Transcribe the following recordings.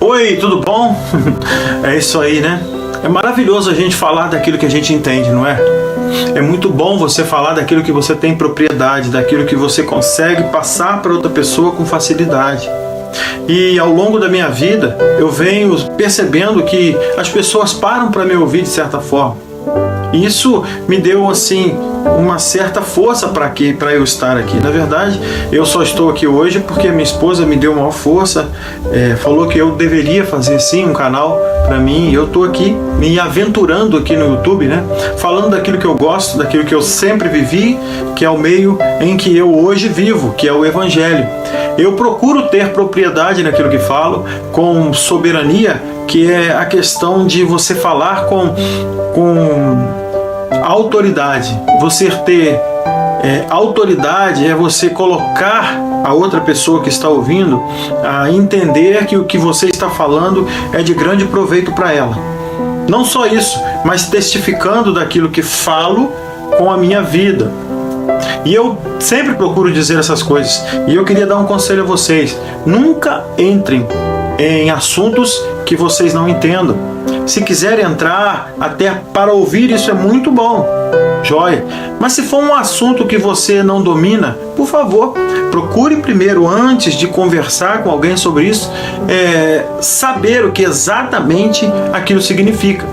Oi, tudo bom? É isso aí, né? É maravilhoso a gente falar daquilo que a gente entende, não é? É muito bom você falar daquilo que você tem propriedade, daquilo que você consegue passar para outra pessoa com facilidade. E ao longo da minha vida, eu venho percebendo que as pessoas param para me ouvir de certa forma. E isso me deu, assim, uma certa força para eu estar aqui. Na verdade, eu só estou aqui hoje porque minha esposa me deu maior força, falou que eu deveria fazer sim um canal para mim. E eu estou aqui me aventurando aqui no YouTube, né? Falando daquilo que eu gosto, daquilo que eu sempre vivi, que é o meio em que eu hoje vivo, que é o Evangelho. Eu procuro ter propriedade naquilo que falo, com soberania, que é a questão de você falar com autoridade. Você ter autoridade é você colocar a outra pessoa que está ouvindo a entender que o que você está falando é de grande proveito para ela. Não só isso, mas testificando daquilo que falo com a minha vida. E eu sempre procuro dizer essas coisas. E eu queria dar um conselho a vocês. Nunca entrem em assuntos que vocês não entendam. Se quiserem entrar até para ouvir, isso é muito bom, joia. Mas se for um assunto que você não domina, por favor, procure primeiro, antes de conversar com alguém sobre isso, saber o que exatamente aquilo significa.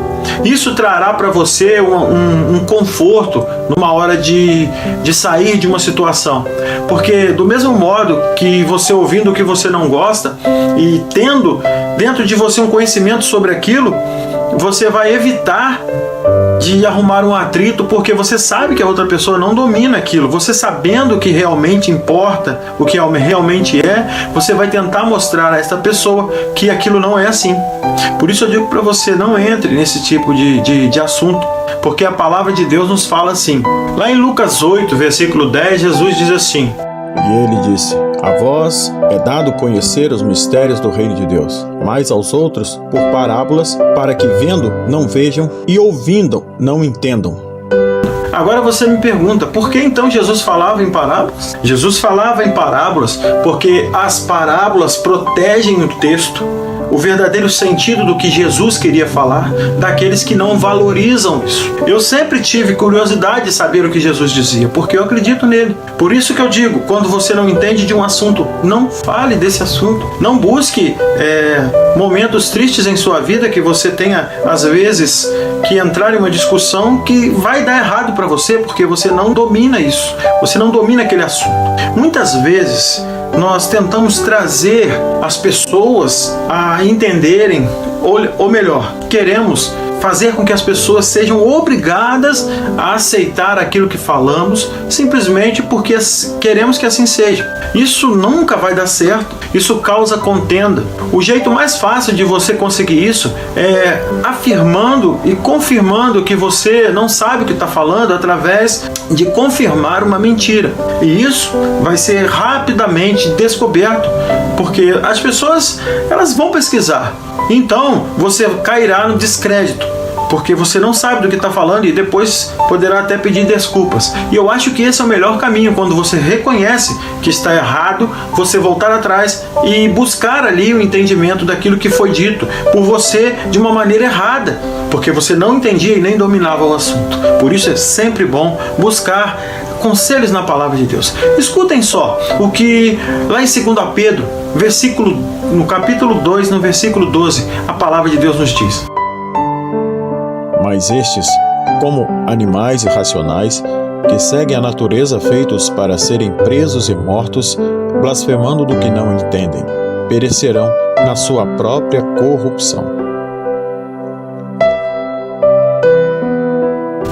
Isso trará para você um conforto numa hora de sair de uma situação. Porque do mesmo modo que você ouvindo o que você não gosta e tendo dentro de você um conhecimento sobre aquilo, você vai evitar de arrumar um atrito, porque você sabe que a outra pessoa não domina aquilo. Você sabendo o que realmente importa, o que realmente é, você vai tentar mostrar a essa pessoa que aquilo não é assim. Por isso eu digo para você, não entre nesse tipo de assunto, porque a palavra de Deus nos fala assim. Lá em Lucas 8, versículo 10, Jesus diz assim: E ele disse: A vós é dado conhecer os mistérios do reino de Deus, mas aos outros por parábolas, para que vendo não vejam e ouvindo não entendam. Agora você me pergunta, por que então Jesus falava em parábolas? Jesus falava em parábolas porque as parábolas protegem o texto, o verdadeiro sentido do que Jesus queria falar, daqueles que não valorizam isso. Eu sempre tive curiosidade de saber o que Jesus dizia, porque eu acredito nele. Por isso que eu digo, quando você não entende de um assunto, não fale desse assunto. Não busque momentos tristes em sua vida que você tenha, às vezes, que entrar em uma discussão que vai dar errado para você, porque você não domina isso. Você não domina aquele assunto. Muitas vezes, nós tentamos trazer as pessoas a entenderem, ou melhor, queremos fazer com que as pessoas sejam obrigadas a aceitar aquilo que falamos, simplesmente porque queremos que assim seja. Isso nunca vai dar certo, isso causa contenda. O jeito mais fácil de você conseguir isso é afirmando e confirmando que você não sabe o que está falando, através de confirmar uma mentira. E isso vai ser rapidamente descoberto, porque as pessoas, elas vão pesquisar. Então você cairá no descrédito, porque você não sabe do que está falando e depois poderá até pedir desculpas. E eu acho que esse é o melhor caminho, quando você reconhece que está errado, você voltar atrás e buscar ali o entendimento daquilo que foi dito por você de uma maneira errada, porque você não entendia e nem dominava o assunto. Por isso é sempre bom buscar conselhos na palavra de Deus. Escutem só o que lá em 2 Pedro, no capítulo 2, no versículo 12, a palavra de Deus nos diz: Mas estes, como animais irracionais, que seguem a natureza feitos para serem presos e mortos, blasfemando do que não entendem, perecerão na sua própria corrupção.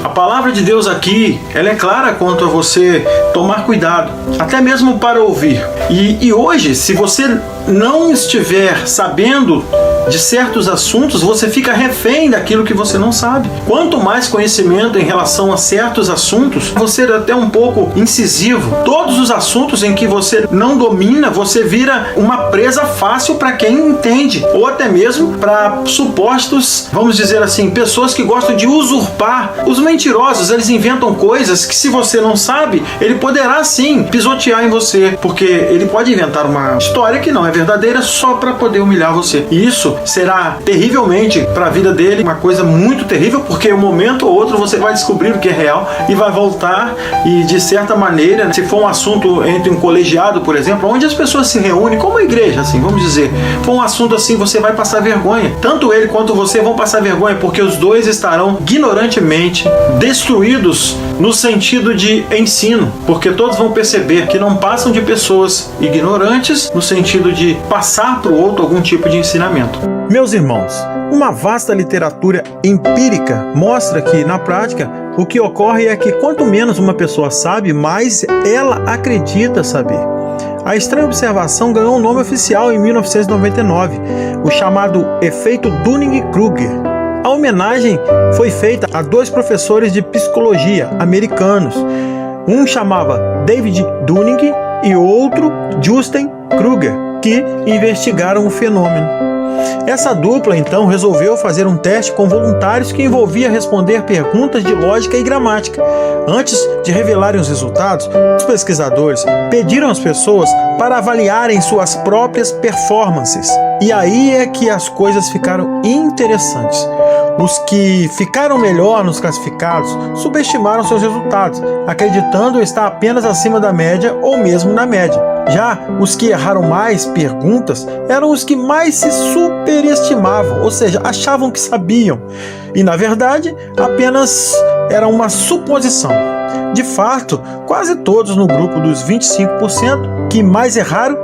A palavra de Deus aqui, ela é clara quanto a você tomar cuidado, até mesmo para ouvir. E hoje, se você não estiver sabendo de certos assuntos, você fica refém daquilo que você não sabe. Quanto mais conhecimento em relação a certos assuntos, você é até um pouco incisivo. Todos os assuntos em que você não domina, você vira uma presa fácil para quem entende, ou até mesmo para supostos, vamos dizer assim, pessoas que gostam de usurpar. Os mentirosos, eles inventam coisas que, se você não sabe, ele poderá sim pisotear em você, porque ele pode inventar uma história que não é é verdadeira só para poder humilhar você. E isso será terrivelmente para a vida dele uma coisa muito terrível, porque um momento ou outro você vai descobrir o que é real e vai voltar e, de certa maneira, se for um assunto entre um colegiado, por exemplo, onde as pessoas se reúnem, como a igreja, assim, vamos dizer, for um assunto assim, você vai passar vergonha. Tanto ele quanto você vão passar vergonha, porque os dois estarão ignorantemente destruídos no sentido de ensino, porque todos vão perceber que não passam de pessoas ignorantes no sentido de passar para o outro algum tipo de ensinamento. Meus irmãos, uma vasta literatura empírica mostra que, na prática, o que ocorre é que quanto menos uma pessoa sabe, mais ela acredita saber. A estranha observação ganhou um nome oficial em 1999, o chamado efeito Dunning-Kruger. A homenagem foi feita a dois professores de psicologia americanos. Um chamava David Dunning e outro Justin Kruger, que investigaram o fenômeno. Essa dupla, então, resolveu fazer um teste com voluntários que envolvia responder perguntas de lógica e gramática. Antes de revelarem os resultados, os pesquisadores pediram às pessoas para avaliarem suas próprias performances. E aí é que as coisas ficaram interessantes. Os que ficaram melhor nos classificados subestimaram seus resultados, acreditando estar apenas acima da média ou mesmo na média. Já os que erraram mais perguntas eram os que mais se superestimavam, ou seja, achavam que sabiam. E, na verdade, apenas era uma suposição. De fato, quase todos no grupo dos 25% que mais erraram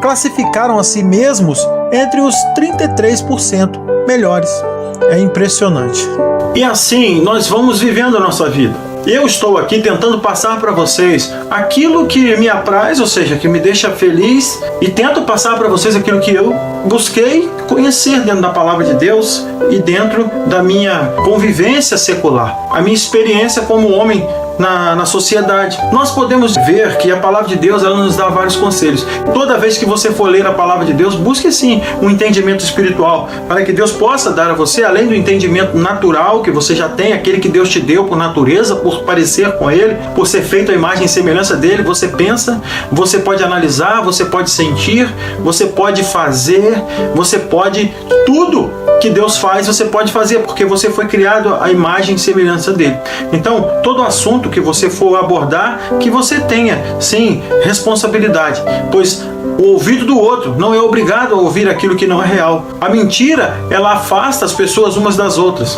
classificaram a si mesmos entre os 33% melhores. É impressionante. E assim nós vamos vivendo a nossa vida. Eu estou aqui tentando passar para vocês aquilo que me apraz, ou seja, que me deixa feliz, e tento passar para vocês aquilo que eu busquei conhecer dentro da palavra de Deus e dentro da minha convivência secular, a minha experiência como homem na sociedade. Nós podemos ver que a palavra de Deus, ela nos dá vários conselhos. Toda vez que você for ler a palavra de Deus, busque sim um entendimento espiritual, para que Deus possa dar a você, além do entendimento natural que você já tem, aquele que Deus te deu por natureza, por parecer com Ele, por ser feito à imagem e semelhança dele. Você pensa, você pode analisar, você pode sentir, você pode fazer, você pode tudo que Deus faz, você pode fazer, porque você foi criado à imagem e semelhança dele. Então, todo assunto que você for abordar, que você tenha, sim, responsabilidade, pois o ouvido do outro não é obrigado a ouvir aquilo que não é real. A mentira, ela afasta as pessoas umas das outras.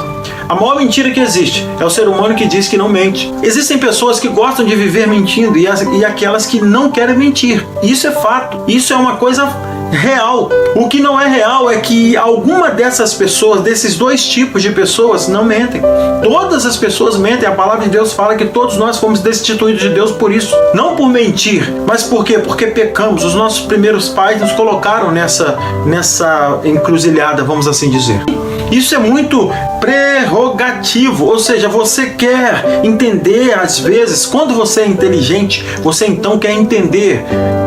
A maior mentira que existe é o ser humano que diz que não mente. Existem pessoas que gostam de viver mentindo e aquelas que não querem mentir. Isso é fato. Isso é uma coisa real. O que não é real é que alguma dessas pessoas, desses dois tipos de pessoas, não mentem. Todas as pessoas mentem. A palavra de Deus fala que todos nós fomos destituídos de Deus por isso. Não por mentir, mas por quê? Porque pecamos. Os nossos primeiros pais nos colocaram nessa encruzilhada, vamos assim dizer. Isso é muito prerrogativo, ou seja, você quer entender às vezes, quando você é inteligente, você então quer entender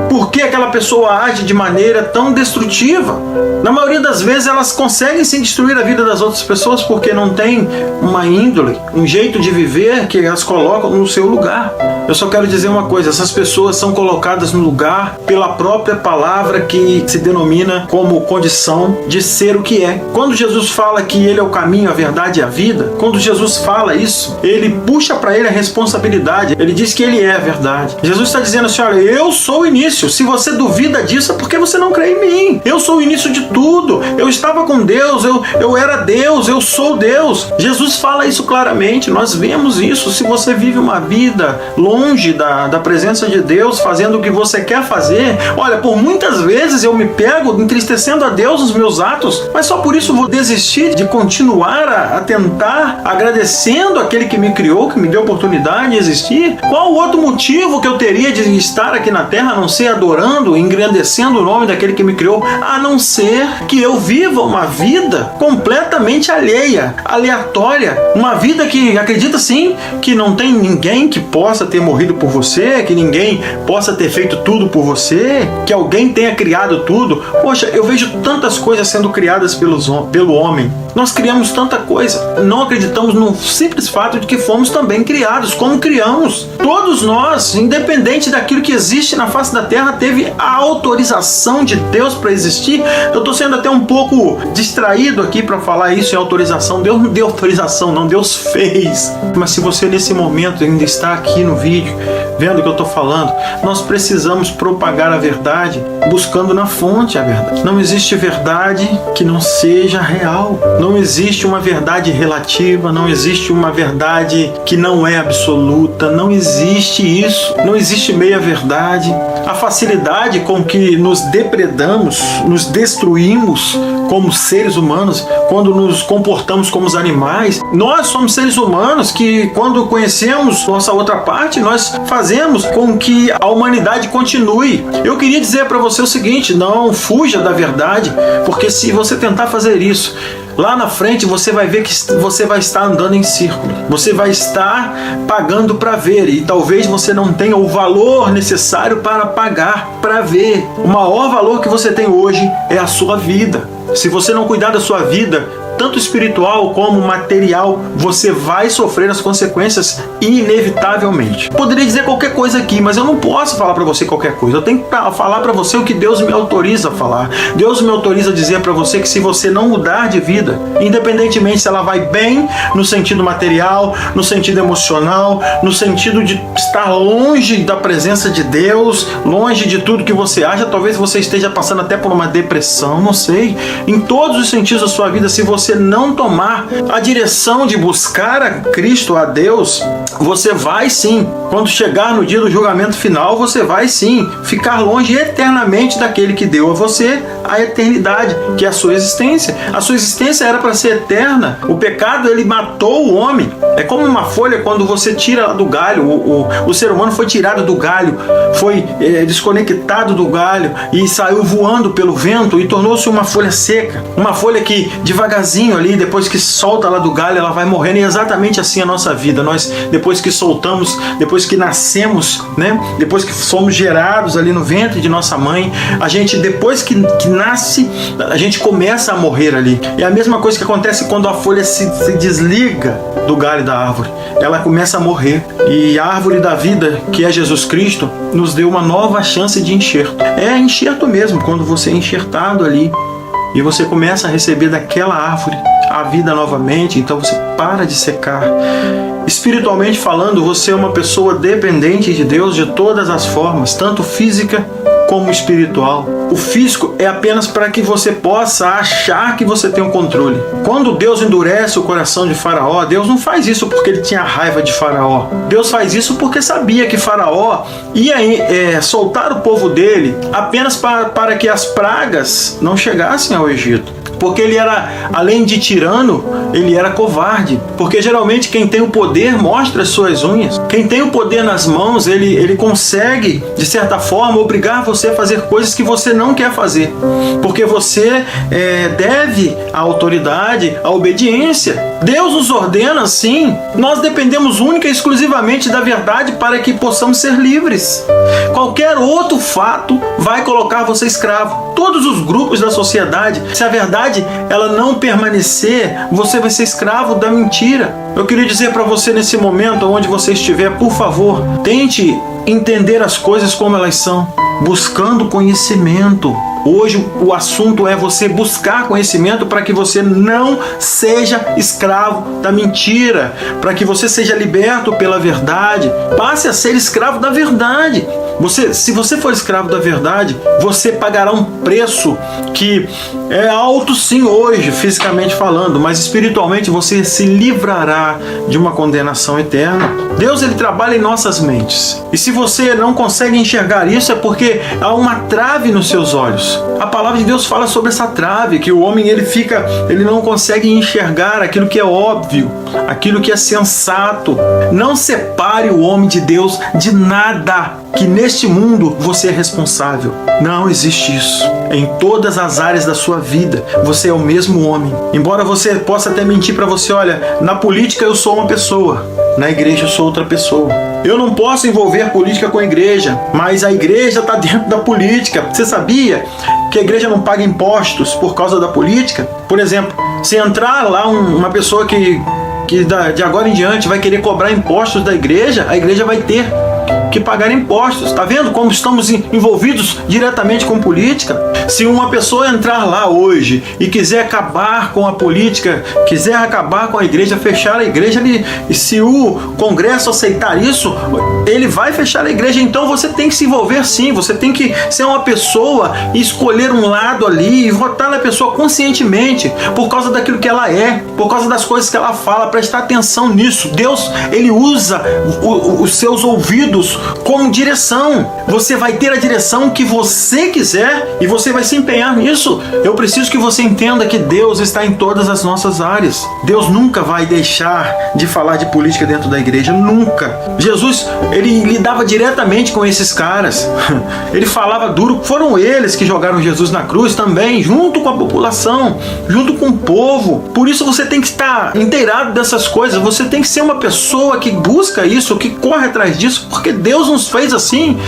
por que aquela pessoa age de maneira tão destrutiva. Na maioria das vezes elas conseguem sim destruir a vida das outras pessoas porque não tem uma índole, um jeito de viver que as colocam no seu lugar. Eu só quero dizer uma coisa, essas pessoas são colocadas no lugar pela própria palavra que se denomina como condição de ser o que é. Quando Jesus fala que Ele é o caminho, a verdade e a vida, quando Jesus fala isso, Ele puxa para Ele a responsabilidade. Ele diz que Ele é a verdade. Jesus está dizendo assim, olha, eu sou o início. Se você duvida disso, é porque você não crê em mim. Eu sou o início de tudo. Eu estava com Deus, eu era Deus, eu sou Deus. Jesus fala isso claramente, nós vemos isso. Se você vive uma vida longe da presença de Deus, fazendo o que você quer fazer, olha, por muitas vezes eu me pego entristecendo a Deus nos meus atos, mas só por isso vou desistir de continuar a tentar, agradecendo aquele que me criou, que me deu oportunidade de existir. Qual outro motivo que eu teria de estar aqui na Terra, a não ser adorando, engrandecendo o nome daquele que me criou, a não ser que eu viva uma vida completamente alheia, aleatória, uma vida que acredita sim que não tem ninguém que possa ter morrido por você, que ninguém possa ter feito tudo por você, que alguém tenha criado tudo. Poxa, eu vejo tantas coisas sendo criadas pelo homem. Nós criamos tanta coisa. Não acreditamos no simples fato de que fomos também criados, como criamos. Todos nós, independente daquilo que existe na face da terra, teve a autorização de Deus para existir. Eu estou sendo até um pouco distraído aqui para falar isso em autorização. Deus não deu autorização, não. Deus fez. Mas se você nesse momento ainda está aqui no vídeo, vendo o que eu estou falando, nós precisamos propagar a verdade buscando na fonte a verdade. Não existe verdade que não seja real. Não existe uma verdade relativa, não existe uma verdade que não é absoluta, não existe isso, não existe meia verdade. A facilidade com que nos depredamos, nos destruímos como seres humanos, quando nos comportamos como os animais. Nós somos seres humanos que, quando conhecemos nossa outra parte, nós fazemos com que a humanidade continue. Eu queria dizer para você o seguinte: não fuja da verdade, porque se você tentar fazer isso, lá na frente você vai ver que você vai estar andando em círculo. Você vai estar pagando para ver, e talvez você não tenha o valor necessário para pagar para ver. O maior valor que você tem hoje é a sua vida. Se você não cuidar da sua vida, tanto espiritual como material, você vai sofrer as consequências inevitavelmente. Poderia dizer qualquer coisa aqui, mas eu não posso falar para você qualquer coisa. Eu tenho que falar para você o que Deus me autoriza a falar. Deus me autoriza a dizer para você que se você não mudar de vida, independentemente se ela vai bem no sentido material, no sentido emocional, no sentido de estar longe da presença de Deus, longe de tudo que você acha, talvez você esteja passando até por uma depressão, não sei. Em todos os sentidos da sua vida, se você não tomar a direção de buscar a Cristo, a Deus, você vai sim, quando chegar no dia do julgamento final, você vai sim ficar longe eternamente daquele que deu a você a eternidade, que é a sua existência. A sua existência era para ser eterna. O pecado, ele matou o homem. É como uma folha quando você tira ela do galho. O ser humano foi tirado do galho, foi desconectado do galho e saiu voando pelo vento e tornou-se uma folha seca. Uma folha que devagarzinho ali, depois que solta ela do galho, ela vai morrendo. E é exatamente assim a nossa vida. Nós, depois que soltamos, depois que nascemos, né? Depois que somos gerados ali no ventre de nossa mãe, a gente, depois que nasce, a gente começa a morrer ali. É a mesma coisa que acontece quando a folha se desliga do galho da árvore. Ela começa a morrer. E a árvore da vida, que é Jesus Cristo, nos deu uma nova chance de enxerto. É enxerto mesmo, quando você é enxertado ali e você começa a receber daquela árvore a vida novamente, então você para de secar. Espiritualmente falando, você é uma pessoa dependente de Deus de todas as formas, tanto física como espiritual. O físico é apenas para que você possa achar que você tem o controle. Quando Deus endurece o coração de Faraó, Deus não faz isso porque ele tinha raiva de Faraó. Deus faz isso porque sabia que Faraó ia soltar o povo dele apenas para que as pragas não chegassem ao Egito. Porque ele era, além de tirano, ele era covarde. Porque geralmente quem tem o poder mostra as suas unhas. Quem tem o poder nas mãos, ele consegue, de certa forma, obrigar você a fazer coisas que você não quer fazer. Porque você deve à autoridade, à obediência. Deus nos ordena assim. Nós dependemos única e exclusivamente da verdade para que possamos ser livres. Qualquer outro fato vai colocar você escravo. Todos os grupos da sociedade, se a verdade ela não permanecer, você vai ser escravo da mentira. Eu queria dizer para você nesse momento, onde você estiver, por favor, tente entender as coisas como elas são, buscando conhecimento. Hoje o assunto é você buscar conhecimento para que você não seja escravo da mentira, para que você seja liberto pela verdade. Passe a ser escravo da verdade. Se você for escravo da verdade, você pagará um preço que é alto sim hoje, fisicamente falando, mas espiritualmente você se livrará de uma condenação eterna. Deus, ele trabalha em nossas mentes. E se você não consegue enxergar isso, é porque há uma trave nos seus olhos. A palavra de Deus fala sobre essa trave, que o homem ele não consegue enxergar aquilo que é óbvio, aquilo que é sensato. Não separe o homem de Deus de nada, que neste mundo você é responsável. Não existe isso. Em todas as áreas da sua sua vida, você é o mesmo homem. Embora você possa até mentir para você, olha, na política eu sou uma pessoa, na igreja eu sou outra pessoa. Eu não posso envolver política com a igreja, mas a igreja está dentro da política. Você sabia que a igreja não paga impostos por causa da política? Por exemplo, se entrar lá uma pessoa que de agora em diante vai querer cobrar impostos da igreja, a igreja vai ter que pagar impostos. Tá vendo como estamos envolvidos diretamente com política? Se uma pessoa entrar lá hoje e quiser acabar com a política, quiser acabar com a igreja, fechar a igreja, e se o Congresso aceitar isso, ele vai fechar a igreja. Então você tem que se envolver sim, você tem que ser uma pessoa e escolher um lado ali e votar na pessoa conscientemente, por causa daquilo que ela é, por causa das coisas que ela fala. Prestar atenção nisso. Deus, ele usa os seus ouvidos como direção. Você vai ter a direção que você quiser e você vai se empenhar nisso. Eu preciso que você entenda que Deus está em todas as nossas áreas. Deus nunca vai deixar de falar de política dentro da igreja, nunca. Jesus, ele lidava diretamente com esses caras. Ele falava duro. Foram eles que jogaram Jesus na cruz também, junto com a população, junto com o povo. Por isso você tem que estar inteirado dessas coisas. Você tem que ser uma pessoa que busca isso, que corre atrás disso, porque Deus nos fez assim.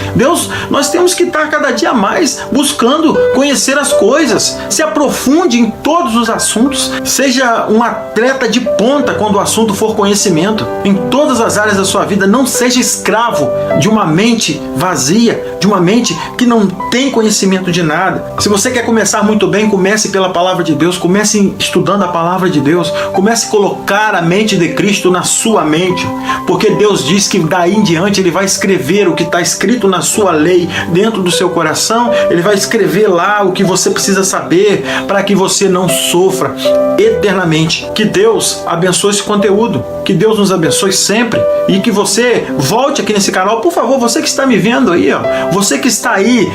Nós temos que estar cada dia mais buscando conhecer as coisas. Se aprofunde em todos os assuntos. Seja um atleta de ponta quando o assunto for conhecimento. Em todas as áreas da sua vida, não seja escravo de uma mente vazia, de uma mente que não tem conhecimento de nada. Se você quer começar muito bem, comece pela palavra de Deus, comece estudando a palavra de Deus, comece a colocar a mente de Cristo na sua mente, porque Deus diz que daí em diante Ele vai escrever o que está escrito na sua lei dentro do seu coração. Ele vai escrever lá o que você precisa saber para que você não sofra eternamente. Que Deus abençoe esse conteúdo, que Deus nos abençoe sempre e que você volte aqui nesse canal. Por favor, você que está me vendo aí, ó, você que está aí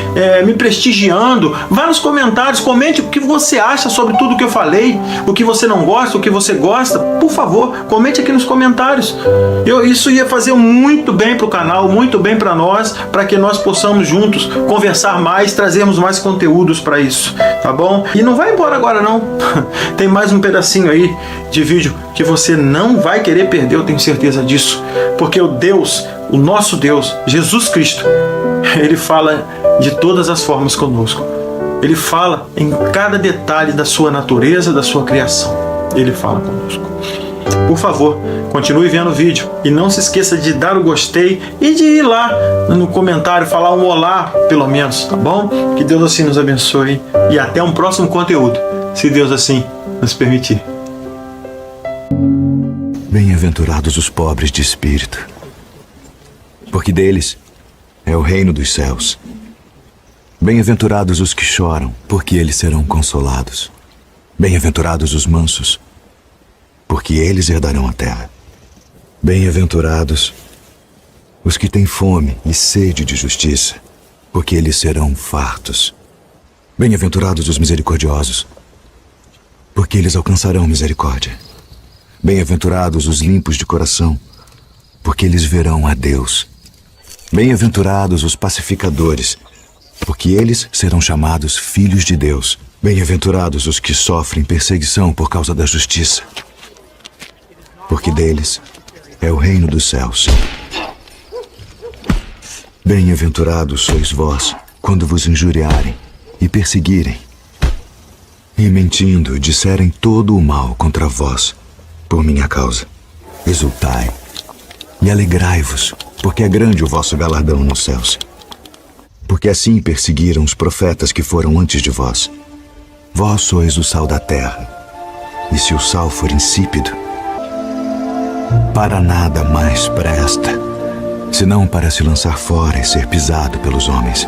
me prestigiando, vá nos comentários, comente o que você acha sobre tudo que eu falei, o que você não gosta, o que você gosta. Por favor, comente aqui nos comentários. Isso ia fazer muito bem para o canal, muito bem para nós, para que nós possamos juntos conversar mais, trazermos mais conteúdos para isso, tá bom? E não vai embora agora não. Tem mais um pedacinho aí de vídeo que você não vai querer perder, eu tenho certeza disso, porque o nosso Deus, Jesus Cristo, Ele fala de todas as formas conosco. Ele fala em cada detalhe da sua natureza, da sua criação. Ele fala conosco. Por favor, continue vendo o vídeo e não se esqueça de dar o gostei e de ir lá no comentário falar um olá, pelo menos, tá bom? Que Deus assim nos abençoe e até um próximo conteúdo, se Deus assim nos permitir. Bem-aventurados os pobres de espírito, porque deles é o reino dos céus. Bem-aventurados os que choram, porque eles serão consolados. Bem-aventurados os mansos, porque eles herdarão a terra. Bem-aventurados os que têm fome e sede de justiça, porque eles serão fartos. Bem-aventurados os misericordiosos, porque eles alcançarão misericórdia. Bem-aventurados os limpos de coração, porque eles verão a Deus. Bem-aventurados os pacificadores, porque eles serão chamados filhos de Deus. Bem-aventurados os que sofrem perseguição por causa da justiça, porque deles é o reino dos céus. Bem-aventurados sois vós, quando vos injuriarem e perseguirem, e mentindo disserem todo o mal contra vós, por minha causa. Exultai e alegrai-vos, porque é grande o vosso galardão nos céus. Porque assim perseguiram os profetas que foram antes de vós. Vós sois o sal da terra, e se o sal for insípido, para nada mais presta, senão para se lançar fora e ser pisado pelos homens.